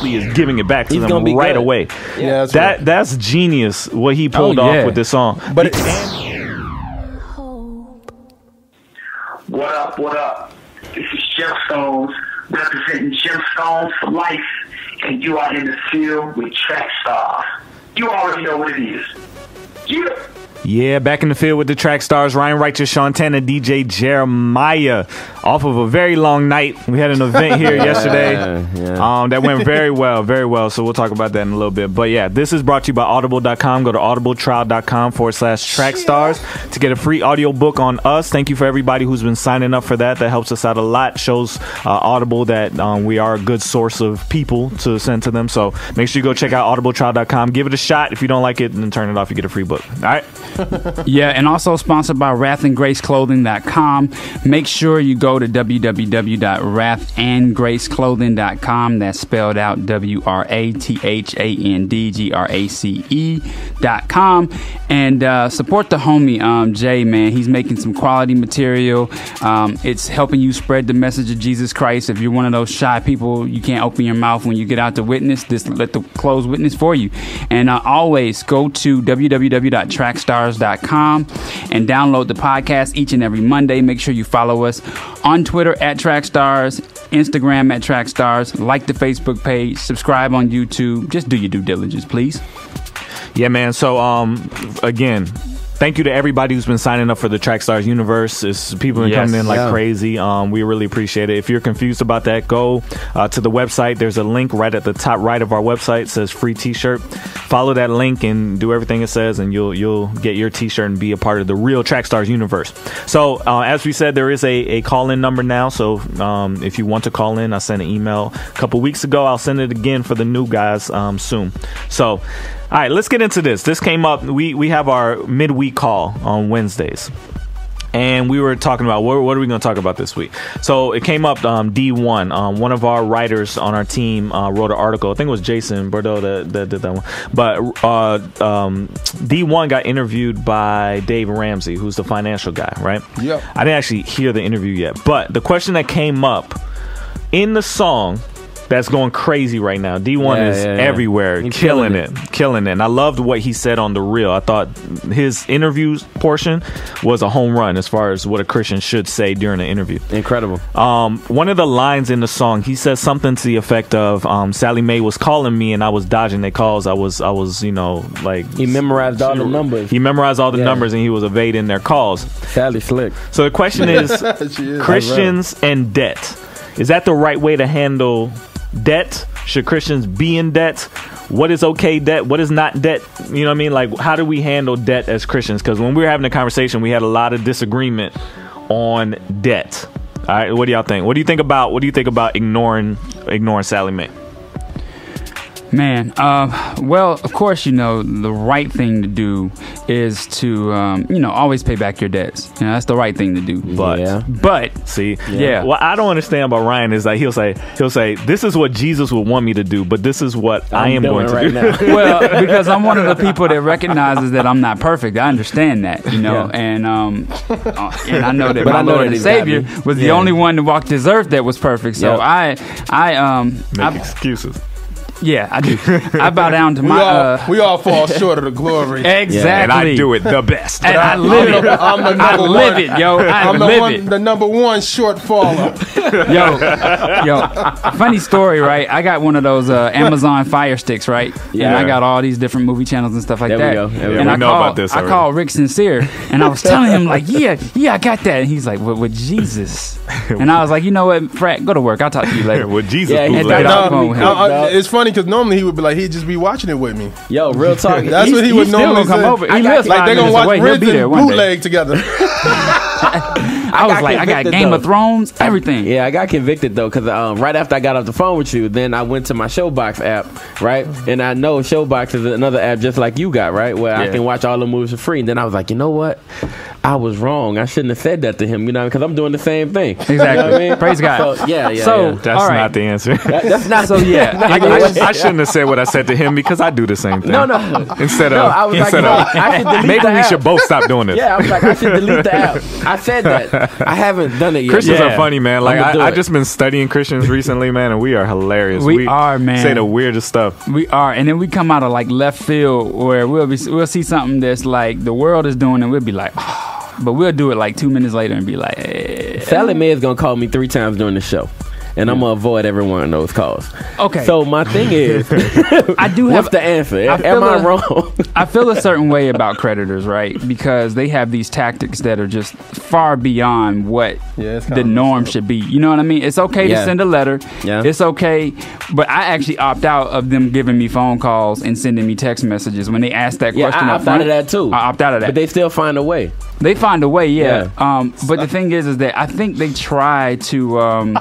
basically is giving it back to He's them right away. Yeah, that's genius what he pulled off with this song. But What up, what up? This is Gemstones, representing Gemstones for life, and you are in the field with Trackstar. You already know what it is. Yeah. Yeah, back in the field with the Trackstars, Ryan Righteous, SEANTANA, DJ Jeremiah. Off of a very long night. We had an event here yesterday that went very well. So we'll talk about that in a little bit. But yeah, this is brought to you by audible.com. Go to audibletrial.com/Tracksstars to get a free audio book on us. Thank you for everybody who's been signing up for that. That helps us out a lot. Shows Audible that we are a good source of people to send to them. So make sure you go check out audibletrial.com. Give it a shot. If you don't like it, then turn it off. You get a free book. All right. Yeah, and also sponsored by wrathandgraceclothing.com. Make sure you go to www.wrathandgraceclothing.com. That's spelled out WRATHANDGRACE.com. And support the homie Jay, man. He's making some quality material. It's helping you spread the message of Jesus Christ. If you're one of those shy people, you can't open your mouth when you get out to witness. Just let the clothes witness for you. And always go to www.trackstar.com and download the podcast each and every Monday. Make sure you follow us on Twitter at Trackstars, Instagram at Trackstars, like the Facebook page, subscribe on YouTube. Just do your due diligence, please. Yeah, man. So again, thank you to everybody who's been signing up for the Trackstars universe. People have been coming in like crazy. We really appreciate it. If you're confused about that, go to the website. There's a link right at the top right of our website. It says free t-shirt. Follow that link and do everything it says, and you'll get your t-shirt and be a part of the real Trackstars universe. So as we said, there is a call-in number now. So if you want to call in, I sent an email a couple weeks ago. I'll send it again for the new guys soon. So all right, let's get into this. This came up. We have our midweek call on Wednesdays, and we were talking about what are we going to talk about this week. So it came up. D1, one of our writers on our team, wrote an article. I think it was Jason Bordeaux that did that one. But D1 got interviewed by Dave Ramsey, who's the financial guy, right? Yeah. I didn't actually hear the interview yet, but the question that came up in the song that's going crazy right now. D1 is everywhere, killing it. And I loved what he said on The Real. I thought his interview portion was a home run as far as what a Christian should say during an interview. Incredible. One of the lines in the song, he says something to the effect of, Sallie Mae was calling me and I was dodging their calls. I was, like... He memorized all the numbers. He memorized all the numbers and he was evading their calls. Sally slick. So the question is, Christians and debt. Is that the right way to handle debt? Should Christians be in debt? What is okay debt? What is not debt? You know what I mean? Like, how do we handle debt as Christians? Because when we were having a conversation, we had a lot of disagreement on debt. All right, what do y'all think? What do you think about ignoring Sallie Mae? Man, well, of course, the right thing to do is to, always pay back your debts. That's the right thing to do. But see, what I don't understand about Ryan is that he'll say, this is what Jesus would want me to do, but this is what I am going to do. Now. Well, because I'm one of the people that recognizes that I'm not perfect. I understand that, and I know that my Lord and Savior was the only one to walk this earth that was perfect. So I make excuses. Yeah, I do. I bow down to we all fall short of the glory. Exactly. And I do it the best. And I live it. I live it, yo. I'm the number one short faller. Yo, funny story, right? I got one of those Amazon Fire Sticks, right? Yeah. And I got all these different movie channels and stuff like that. There we go. And I know about this already. I called Rick Sincere, and I was telling him, like, yeah, I got that. And he's like, with Jesus. And I was like, you know what, Frat, go to work. I'll talk to you later. With Jesus. It's funny because normally he would be like, he'd just be watching it with me. Yo, real talk. That's what he would normally come say. over. Like they're gonna watch Riz and bootleg together. I was like, I got Game of Thrones, everything. Yeah, I got convicted though because right after I got off the phone with you, then I went to my Showbox app, right? And I know Showbox is another app just like you got, right? Where I can watch all the movies for free. And then I was like, you know what? I was wrong. I shouldn't have said that to him, because I'm doing the same thing. Exactly. You know what I mean? Praise God. So, yeah. That's not the answer. That's not so. Yeah, I shouldn't have said what I said to him because I do the same thing. No. Instead I of was I should delete maybe the we app. should both stop doing this. Yeah, I was like, I should delete the app. I said that. I haven't done it yet. Christians are funny, man. Like I just been studying Christians recently, man, and we are hilarious. We are, man. Say the weirdest stuff. We are, and then we come out of like left field where we'll see something that's like the world is doing, and we'll be like, oh. But we'll do it like 2 minutes later and be like, hey. Sallie Mae is gonna call me 3 times during the show. And I'm gonna avoid every one of those calls. Okay. So my thing is, I do have what's the answer? Am I wrong? I feel a certain way about creditors, right? Because they have these tactics that are just far beyond what the norm should be. You know what I mean? It's okay to send a letter. Yeah. It's okay, but I actually opt out of them giving me phone calls and sending me text messages when they ask that question. I opt out of that too. I opt out of that. But they still find a way. They find a way, yeah. But the thing is that I think they try to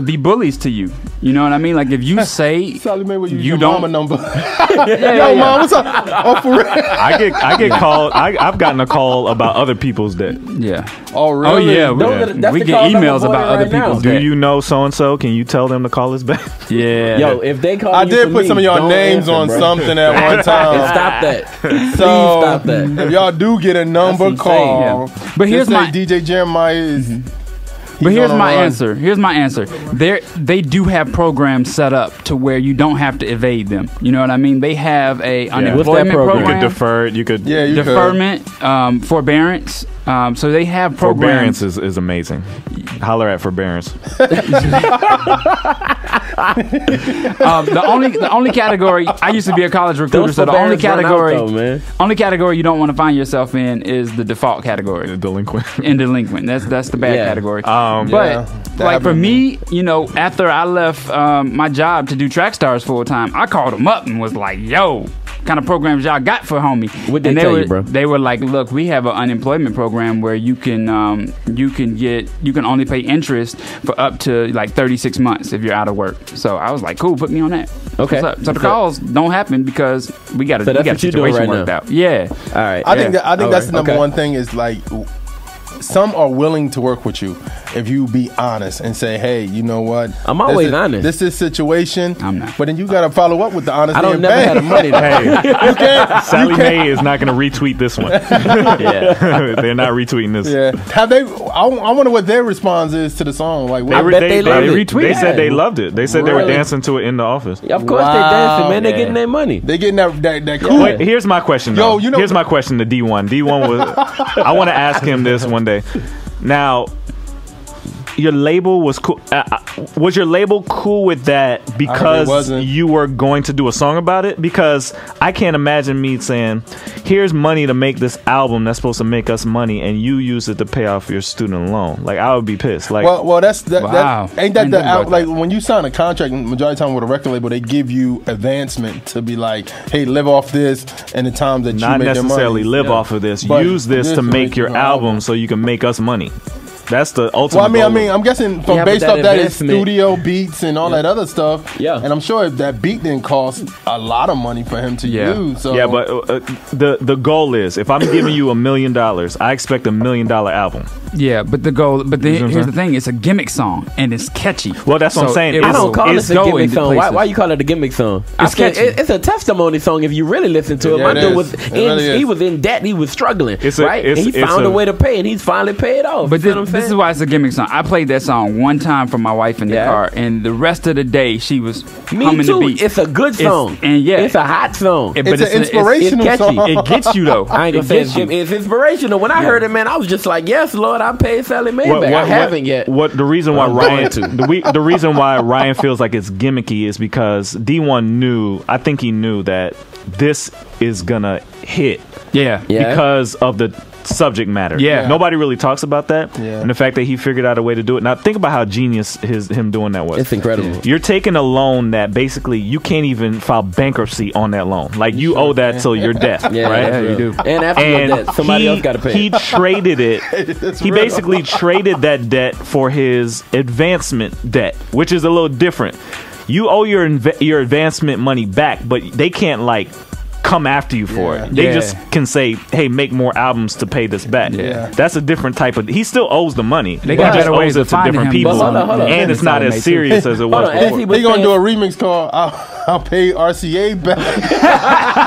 be bullies to you. You know what I mean? Like if you say Sallie Mae, will you your don't mama number. Yo, mom, what's up? Oh, for real? I get called. I've gotten a call about other people's debt. Yeah. Oh, really? Oh yeah. That's we the get calls I'm emails about avoiding other right now. people's Do debt. you know so and so? Can you tell them to call us back? Yeah. Yo, if they call I you did for put me, some of y'all don't names answer, on bro. something at one And time. stop that. So, Please stop that. if y'all do get a number That's call, insane. But here's just my say DJ Jeremiah is. But here's on a my run. answer. Here's my answer. They do have programs set up to where you don't have to evade them. You know what I mean? They have a unemployment program? You program. could defer it. You could. Yeah, you deferment, forbearance. So they have programs. Forbearance is amazing. Holler at forbearance. The only category I used to be a college recruiter, so the only category you don't want to find yourself in is the default category. Delinquent. And delinquent. That's the bad category. Yeah, But like for me, after I left my job to do TRACKSTARZ full time, I called them up and was like, "Yo, kind of programs y'all got for homie?" What they tell you, bro? They were like, "Look, we have an unemployment program where you can only pay interest for up to like 36 months if you're out of work." So I was like, "Cool, put me on that." Okay. What's up? So the calls don't happen because we got So that's the what you're doing situation right worked now. out. Yeah. All right. I think that's the number Okay. one thing is like some are willing to work with you if you be honest and say, hey, you know what? I'm always honest. This is situation. I'm not. But then you got to follow up with the honesty. I don't and never bang. had the money to Hey, Sallie Mae is not going to retweet this one. Yeah. They're not retweeting this. Yeah. Have they? I wonder what their response is to the song. Like, I bet they loved it. retweeted. They said they loved it. They said they were Really? dancing to it in the office. Of course they dancing, man. They getting their money. they getting that cool. Wait, here's my question, though. Yo, here's my question to D1. D1 was, I want to ask him this one day. Now, your label was cool. Was your label cool with that because you were going to do a song about it? Because I can't imagine me saying, here's money to make this album that's supposed to make us money, and you use it to pay off your student loan. Like, I would be pissed. Like, well, that's that. Wow. Ain't that I the didn't know about like that. when you sign a contract? Majority of the time with a record label, they give you advancement to be like, hey, live off this, and the times that not you make necessarily your money. live off of this. But Use this to make your album so you can make us money. That's the ultimate. Well, I goal. mean, I'm guessing from Yeah, based but off that is investment- studio beats and all that other stuff. Yeah. and I'm sure if that beat didn't cost a lot of money for him to use. So Yeah, but the goal is, if I'm giving you $1 million, I expect $1 million album. Yeah, but the goal. But You know what I'm here's the saying? thing: it's a gimmick song and it's catchy. Well, that's what I'm saying. it I I will- don't call it's this a gimmick into song. places. Why you call it a gimmick song? It's catchy. It's a testimony song if you really listen to it. Yeah, My it dude is. was It really is. he was in debt. He was struggling, It's a- right? And he it's found a- a way to pay, and he's finally paid off. But You know what I'm this is saying? why it's a gimmick song. I played that song one time for my wife in the Yeah. car, and the rest of the day she was Me humming too. the beat. It's a good song, and yeah, it's a hot song. But it's an inspirational it's catchy. song. It gets you though. I ain't gonna It say gets you. it's inspirational. When I heard it, man, I was just like, "Yes, Lord, I paid Sallie Mae back." I haven't yet. What the reason why I'm Ryan going the reason why Ryan feels like it's gimmicky is because D1 knew. I think he knew that this is gonna hit. Yeah. Yeah. Because of the subject matter. Yeah. Nobody really talks about that. Yeah. And the fact that he figured out a way to do it. Now think about how genius him doing that was. It's incredible. You're taking a loan that basically you can't even file bankruptcy on that loan. Like you owe that till your death. Yeah, right? that's you real. do. And after your debt, somebody else got to pay. He traded it. He real. basically traded that debt for his advancement debt, which is a little different. You owe your advancement money back, but they can't like come after you for it. They just can say, hey, make more albums to pay this back. That's a different type of. He still owes the money. They got better ways of finding different him. people, Hold on. and it's not as serious as it was before. He gonna do a remix called "I'll Pay RCA Back."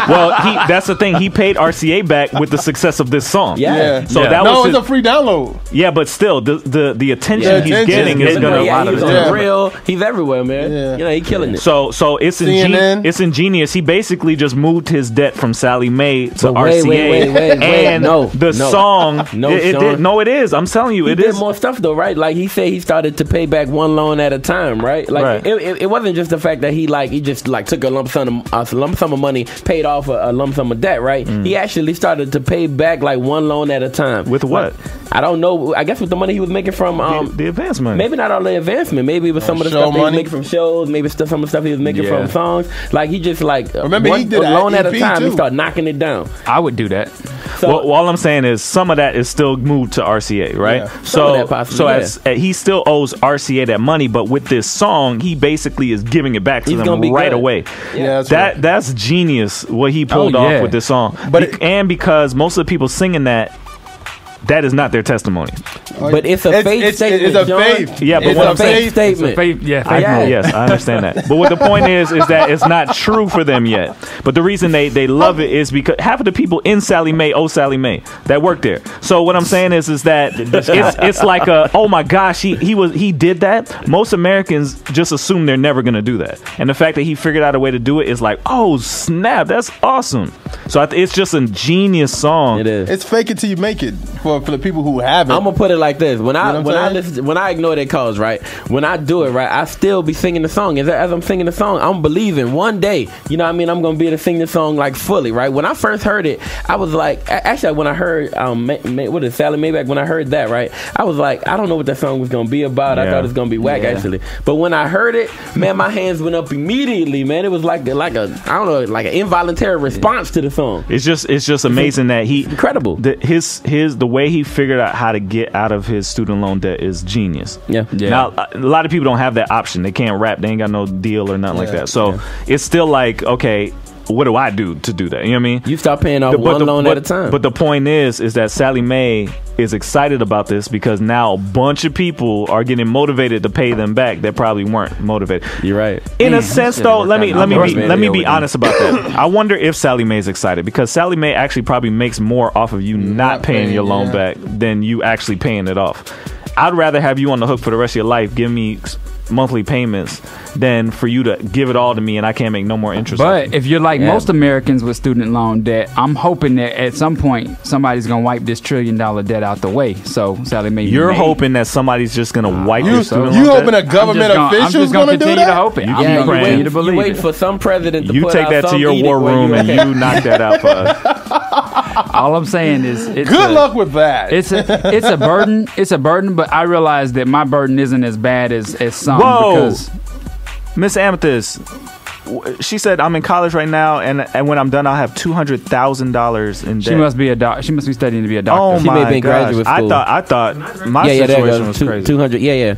Well, that's the thing. He paid RCA back with the success of this song. So that was a free download. Yeah, but still, the attention he's getting is going to lot of he's it. real. He's everywhere, man. You know, he's killing it. So it's it's ingenious. He basically just moved his debt from Sallie Mae to RCA. Wait. And the song, it is. I'm telling you, it is. He did more stuff though, right? Like he said, he started to pay back one loan at a time, right? Like it wasn't just the fact that he just took a lump sum of money, paid off a lump sum of debt, right? He actually started to pay back like one loan at a time. With what? I don't know. I guess with the money he was making from the advance money. Maybe not all the advancement. Maybe it was some of the stuff he was making from shows. Maybe some of the stuff he was making from songs. Like he just remember he did a loan at a time. Too. He started knocking it down. I would do that. So, well, all I'm saying is some of that is still moved to RCA, right? As he still owes RCA that money, but with this song, he basically is giving it back to them right away. Yeah, that's genius what he pulled off with this song. But because most of the people singing that is not their testimony. But it's a faith statement. It's a faith. Yeah, but it's a faith statement. Yes, I understand that. But what the point is that it's not true for them yet. But the reason they love it is because half of the people in Sallie Mae owe Sallie Mae that work there. So what I'm saying is that it's like oh my gosh, he did that. Most Americans just assume they're never gonna do that, and the fact that he figured out a way to do it is like, oh snap, that's awesome. So it's just a genius song. It is. It's fake it till you make it. For the people who haven't, I'm gonna put it like this: when I ignore their calls, right? When I do it, right, I still be singing the song. As I'm singing the song, I'm believing one day, you know what I mean, I'm gonna be able to sing the song like fully, right? When I first heard it, I was like, actually, when I heard what is Sallie Mae Back? When I heard that, right, I was like, I don't know what that song was gonna be about. I thought it was gonna be whack, actually. But when I heard it, man, my hands went up immediately, man. It was like an involuntary response to the song. It's just amazing that incredible. The way he figured out how to get out of his student loan debt is genius. Yeah. Now, a lot of people don't have that option. They can't rap. They ain't got no deal or nothing like that. So it's still like, okay, what do I do to do that? You know what I mean? You start paying off one loan at a time. But the point is that Sallie Mae is excited about this because now a bunch of people are getting motivated to pay them back that probably weren't motivated. You're right. In a sense, though, let me be honest about that. I wonder if Sallie Mae is excited because Sallie Mae actually probably makes more off of you not paying your loan back than you actually paying it off. I'd rather have you on the hook for the rest of your life, give me monthly payments, than for you to give it all to me and I can't make no more interest. But if you're like most Americans with student loan debt, I'm hoping that at some point somebody's gonna wipe this $1 trillion debt out the way. So Sallie Mae, you're hoping that somebody's just gonna wipe your student loan debt? You hoping a government official's gonna do that? To hope it. You wait for some president to put take that to your war room and you knock that out for us. All I'm saying is, good luck with that. It's a burden. It's a burden, but I realize that my burden isn't as bad as some. Whoa, because Miss Amethyst, she said I'm in college right now, and when I'm done, I'll have $200,000 in debt. She must be a doc. She must be studying to be a doctor. Oh she may be in graduate school. I thought my situation was crazy. 200. Yeah.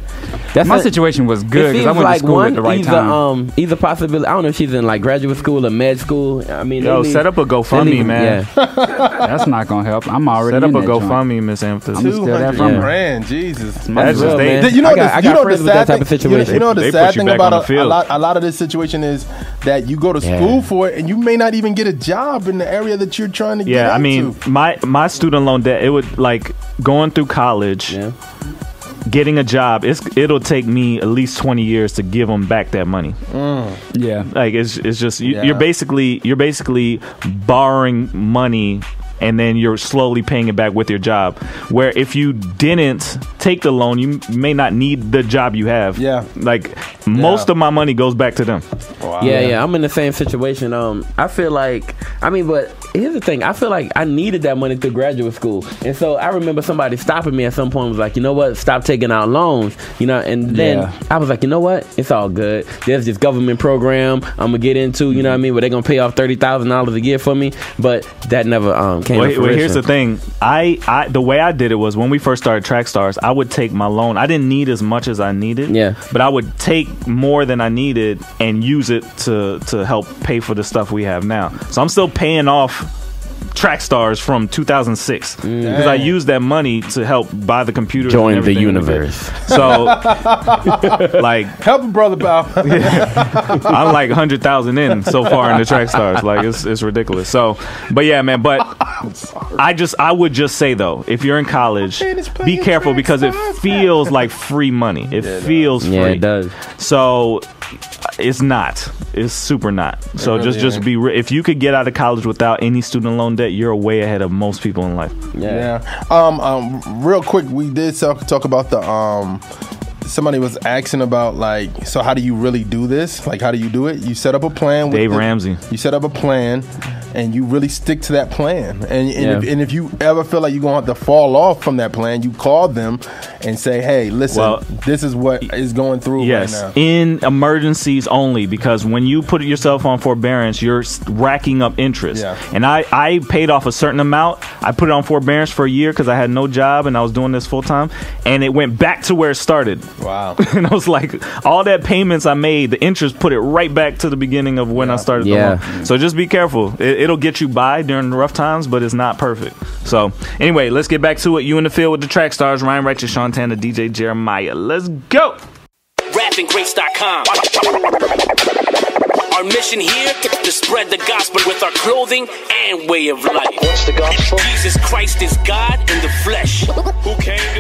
My situation was good because I went to school at the right time. Either possibility. I don't know if she's in like graduate school or med school. I mean, set up a GoFundMe, man. Yeah. That's not gonna help. I'm already set up in a that GoFundMe, Miss Amethyst. $200,000, Jesus. That's just man. You know the sad thing. You know the sad thing about a lot of this situation is that you go to school for it and you may not even get a job in the area that you're trying to get into. I mean, my student loan debt, it would like going through college, getting a job, it'll take me at least 20 years to give them back that money. Yeah, like it's just you're basically borrowing money and then you're slowly paying it back with your job. Where if you didn't take the loan, you may not need the job you have. Yeah. Like most of my money goes back to them. Wow. Yeah. I'm in the same situation. I feel like, but here's the thing. I feel like I needed that money through graduate school. And so I remember somebody stopping me at some point and was like, you know what? Stop taking out loans. You know, and then I was like, you know what? It's all good. There's this government program I'm going to get into, you know what I mean? Where they're going to pay off $30,000 a year for me. But that never came to fruition. Well, here's the thing. The way I did it was when we first started TRACKSTARZ, I would take my loan. I didn't need as much as I needed. Yeah. But I would take more than I needed and use it to help pay for the stuff we have now. So I'm still paying off TRACKSTARZ from 2006 because I used that money to help buy the computer. Join the universe. So, like, help a brother, pal. I'm like 100,000 in so far in the TRACKSTARZ. Like, it's ridiculous. So, but yeah, man. But I would just say though, if you're in college, be careful because it feels like free money. It feels free. Yeah, it does. So. It's not. It's super not. So really just be if you could get out of college without any student loan debt, you're way ahead of most people in life. Yeah. Real quick, we did talk about the somebody was asking about like, so how do you really do this? Like, how do you do it? You set up a plan with Dave Ramsey. You set up a plan and you really stick to that plan. And if you ever feel like you're going to have to fall off from that plan, you call them and say, hey, listen, this is what is going through right now. In emergencies only, because when you put yourself on forbearance, you're racking up interest. Yeah. And I paid off a certain amount. I put it on forbearance for a year because I had no job and I was doing this full time. And it went back to where it started. Wow. And I was like, all that payments I made, the interest put it right back to the beginning of when I started the loan. So just be careful. It'll get you by during the rough times, but it's not perfect. So anyway, let's get back to it. You in the field with the TRACKSTARZ, Ryan Righteous, SEANTANA, DJ Jeremiah. Let's go. RappingGreats.com. Our mission here to spread the gospel with our clothing and way of life. What's the gospel? Jesus Christ is God in the flesh, who came